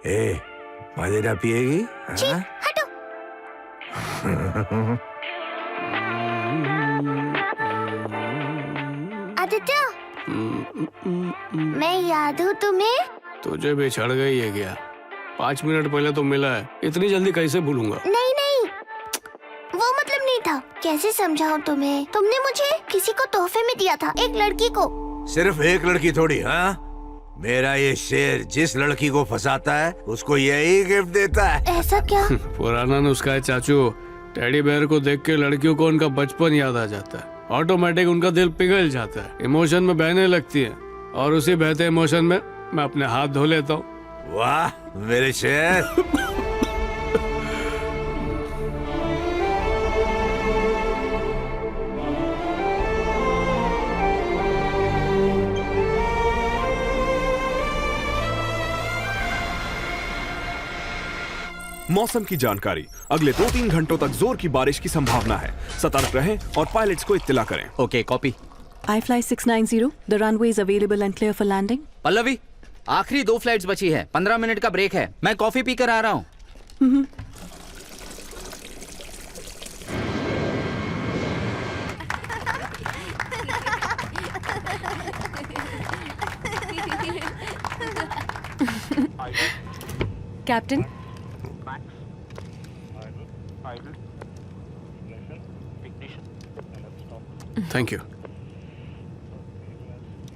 ए, मदिरा पिएगी? छी, हटो। आदित्य, मैं याद हूँ तुम्हें? तुझे भी चढ़ गई है क्या? 5 मिनट पहले तो मिला है, इतनी जल्दी कैसे भूलूंगा? नहीं नहीं, वो मतलब नहीं था। कैसे समझाऊं तुम्हें? तुमने मुझे किसी को तोहफे में दिया था, एक लड़की को। सिर्फ एक लड़की थोड़ी, हाँ? मेरा ये शेर जिस लड़की को फंसाता है उसको यही गिफ्ट देता है। ऐसा क्या? पुराना नुस्खा है चाचू। टेडी बेयर को देख के लड़कियों को उनका बचपन याद आ जाता है, ऑटोमेटिक उनका दिल पिघल जाता है, इमोशन में बहने लगती है, और उसी बहते इमोशन में मैं अपने हाथ धो लेता हूँ। वाह मेरे शेर। मौसम की जानकारी। अगले 2-3 घंटों तक जोर की बारिश की संभावना है। सतर्क रहें और पायलट्स को इत्तला करें। Okay, copy. iFly 690, the runway is available and clear for landing. Pallavi, आखिरी 2 फ्लाइट्स बची है, 15 मिनट का ब्रेक है। मैं कॉफी पीकर आ रहा हूँ। Captain, thank you.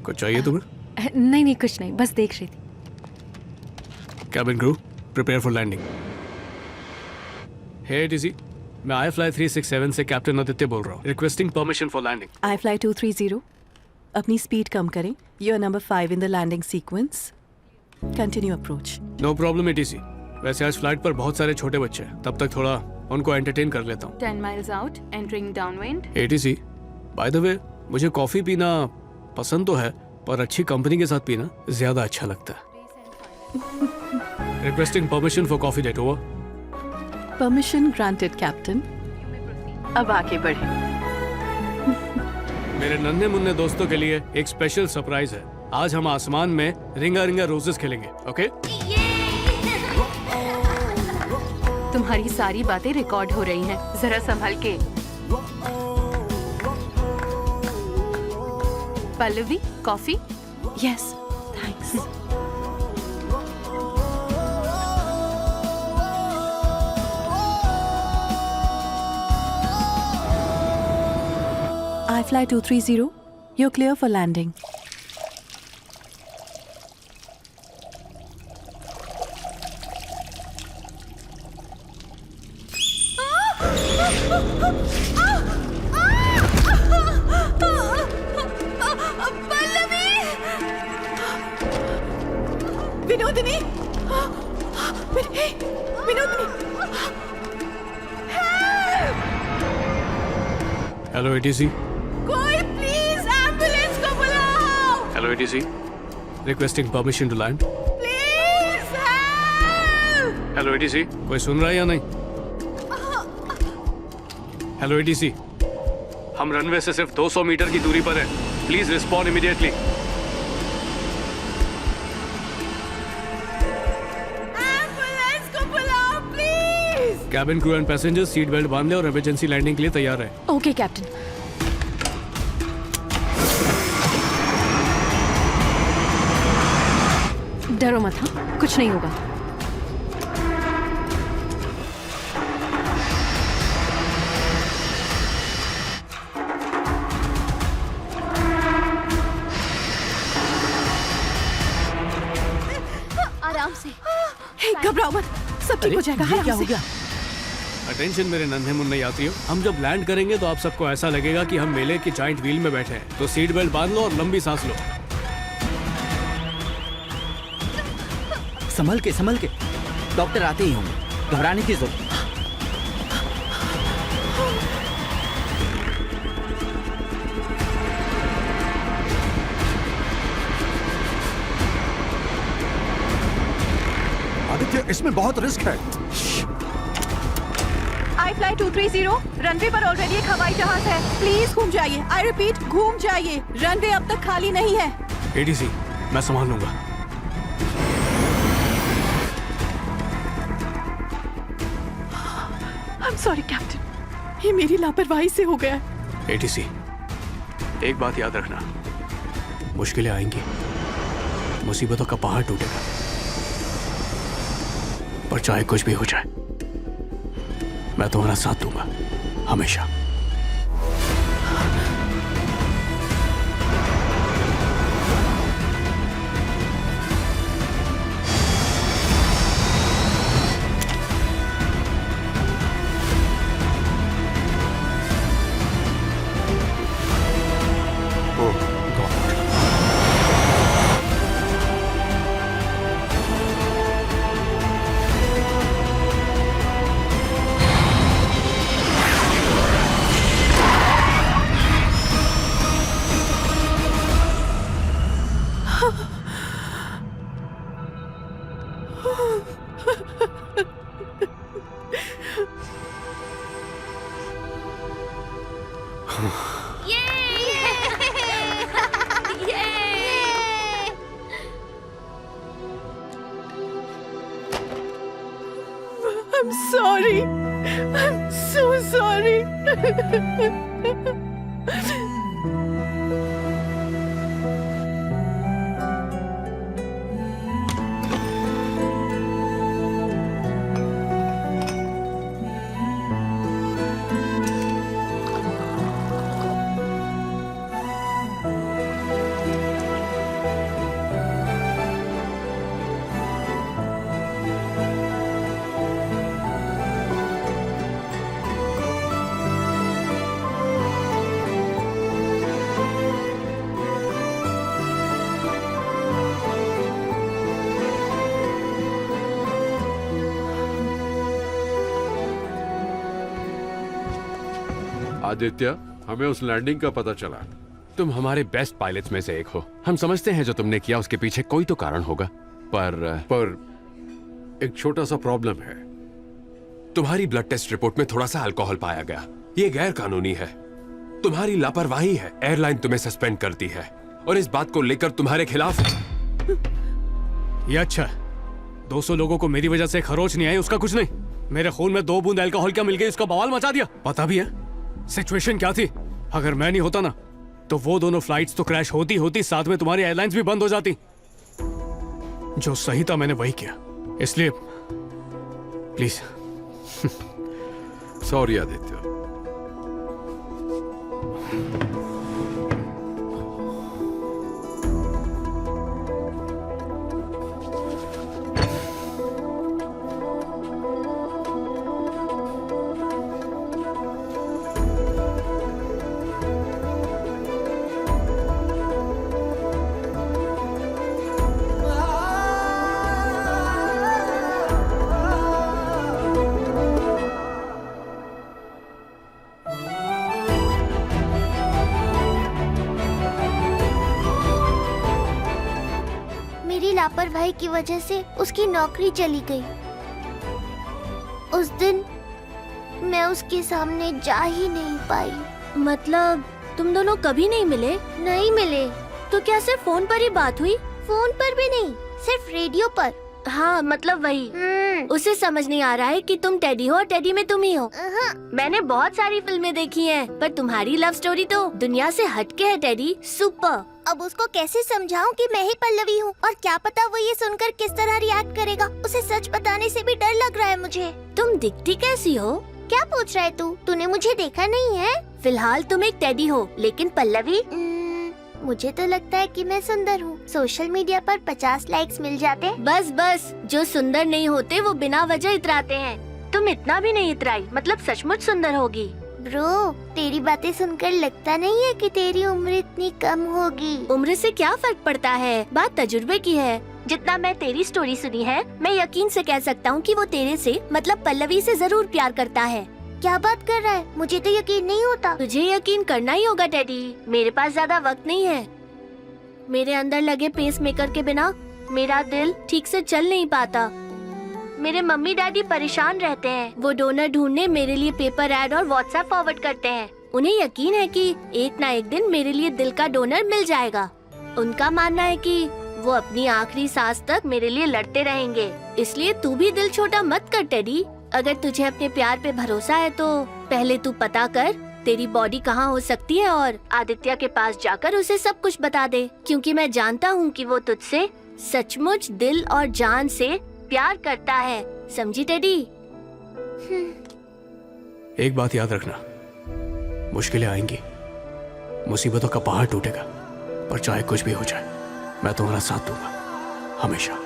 कुछ चाहिए तुम्हें? नहीं नहीं कुछ नहीं, बस देख रही थी। Cabin crew, prepare for landing. Hey TC, मैं iFly 367 से कैप्टन आदित्य बोल रहा हूँ। Requesting permission for landing. iFly 230, अपनी स्पीड कम करें। You are number 5 in the landing sequence. Continue approach. No problem ATC. वैसे आज फ्लाइट पर बहुत सारे छोटे बच्चे हैं, तब तक थोड़ा उनको एंटरटेन कर लेता हूँ। 10 miles out, entering downwind. ATC, by the way, मुझे कॉफी पीना पसंद तो है, पर अच्छी कंपनी के साथ पीना ज्यादा अच्छा लगता है। Requesting permission for coffee date over. Permission granted, Captain. अब आगे बढ़ें। मेरे नन्हे मुन्ने दोस्तों के लिए एक स्पेशल सरप्राइज है। आज हम आसमान में रिंगा रिंगा रोजेस खेलेंगे, ओके? तुम्हारी सारी बातें रिकॉर्ड हो रही हैं, जरा संभल के। Pallavi, coffee? Yes, thanks. iFly 230, you're clear for landing. Vinodini, Vinodini, hello ATC. कोई प्लीज एम्बुलेंस को बुलाओ। Hello ATC, requesting permission to land. Please help. Hello ATC, कोई सुन रहा है या नहीं? हेलो एटीसी, हम रनवे से सिर्फ 200 मीटर की दूरी पर हैं। Please respond immediately. एम्बुलेंस को बुलाओ please. Cabin crew and passengers seat belt बांध ले और इमरजेंसी लैंडिंग के लिए तैयार है। Okay captain. डरो मत, हाँ, कुछ नहीं होगा। आराम से। घबराओ मत, सब ठीक हो जाएगा। क्या हो गया? अटेंशन मेरे नन्हे मुन्ने यात्रियों, हम जब लैंड करेंगे तो आप सबको ऐसा लगेगा कि हम मेले की जाइंट व्हील में बैठे हैं। तो सीट बेल्ट बांध लो और लंबी सांस लो। संभल के। डॉक्टर आते ही होंगे, घबराने की जरूरत। आदित्य, इसमें बहुत रिस्क है। iFly 230, रनवे पर ऑलरेडी एक हवाई जहाज है। प्लीज घूम जाइए। आई रिपीट, घूम जाइए। रनवे अब तक खाली नहीं है। एडीसी, मैं संभाल लूंगा। I'm sorry, captain. ये मेरी लापरवाही से हो गया है। एटीसी, एक बात याद रखना, मुश्किलें आएंगी, मुसीबतों का पहाड़ टूटेगा, पर चाहे कुछ भी हो जाए मैं तुम्हारा साथ दूंगा हमेशा। I'm sorry. I'm so sorry. Aditya, हमें उस लैंडिंग का पता चला। तुम हमारे बेस्ट पायलट्स में से एक हो। हम समझते हैं जो तुमने किया उसके पीछे कोई तो कारण होगा, पर एक छोटा सा प्रॉब्लम है। तुम्हारी ब्लड टेस्ट रिपोर्ट में थोड़ा सा अल्कोहल पाया गया। ये गैर कानूनी है, तुम्हारी लापरवाही है। एयरलाइन तुम्हें सस्पेंड करती है और इस बात को लेकर तुम्हारे खिलाफ। ये अच्छा, 200 लोगों को मेरी वजह से खरोच नहीं आई, उसका कुछ नहीं। मेरे खून में 2 बूंद अल्कोहल क्या मिल गई, उसका बवाल मचा दिया। पता भी है सिचुएशन क्या थी। अगर मैं नहीं होता ना तो वो दोनों फ्लाइट्स तो क्रैश होती होती, साथ में तुम्हारी एयरलाइंस भी बंद हो जाती। जो सही था मैंने वही किया, इसलिए प्लीज। सॉरी आदित्य। लापरवाही की वजह से उसकी नौकरी चली गई। उस दिन मैं उसके सामने जा ही नहीं पाई। मतलब तुम दोनों कभी नहीं मिले? नहीं मिले। तो क्या सिर्फ फोन पर ही बात हुई? फोन पर भी नहीं, सिर्फ रेडियो पर। हाँ मतलब वही। उसे समझ नहीं आ रहा है कि तुम टेडी हो और टेडी में तुम ही हो। मैंने बहुत सारी फिल्में देखी हैं, पर तुम्हारी लव स्टोरी तो दुनिया से हटके है टेडी। सुपर। अब उसको कैसे समझाऊं कि मैं ही पल्लवी हूँ, और क्या पता वो ये सुनकर किस तरह रिएक्ट करेगा। उसे सच बताने से भी डर लग रहा है मुझे। तुम दिखती कैसी हो? क्या पूछ रहा है तू? तूने मुझे देखा नहीं है? फिलहाल तुम एक टेडी हो, लेकिन पल्लवी? मुझे तो लगता है कि मैं सुंदर हूँ। सोशल मीडिया पर 50 लाइक्स मिल जाते। बस बस, जो सुंदर नहीं होते वो बिना वजह इतराते हैं। तुम इतना भी नहीं इतराई, मतलब सचमुच सुंदर होगी। ब्रो, तेरी बातें सुनकर लगता नहीं है कि तेरी उम्र इतनी कम होगी। उम्र से क्या फर्क पड़ता है, बात तजुर्बे की है। जितना मैं तेरी स्टोरी सुनी है, मैं यकीन से कह सकता हूँ कि वो तेरे से मतलब पल्लवी से जरूर प्यार करता है। क्या बात कर रहा है? मुझे तो यकीन नहीं होता। तुझे यकीन करना ही होगा टेडी, मेरे पास ज्यादा वक्त नहीं है। मेरे अंदर लगे पेस मेकर के बिना मेरा दिल ठीक से चल नहीं पाता। मेरे मम्मी डैडी परेशान रहते हैं। वो डोनर ढूंढने मेरे लिए पेपर ऐड और व्हाट्सएप फॉरवर्ड करते हैं। उन्हें यकीन है कि एक ना एक दिन मेरे लिए दिल का डोनर मिल जाएगा। उनका मानना है कि वो अपनी आखिरी सांस तक मेरे लिए लड़ते रहेंगे। इसलिए तू भी दिल छोटा मत कर टेडी। अगर तुझे अपने प्यार पे भरोसा है तो पहले तू पता कर तेरी बॉडी कहाँ हो सकती है और आदित्य के पास जाकर उसे सब कुछ बता दे, क्योंकि मैं जानता हूँ कि वो तुझसे सचमुच दिल और जान से प्यार करता है। समझी टेडी? एक बात याद रखना, मुश्किलें आएंगी, मुसीबतों का पहाड़ टूटेगा, पर चाहे कुछ भी हो जाए मैं तुम्हारा साथ दूंगा हमेशा।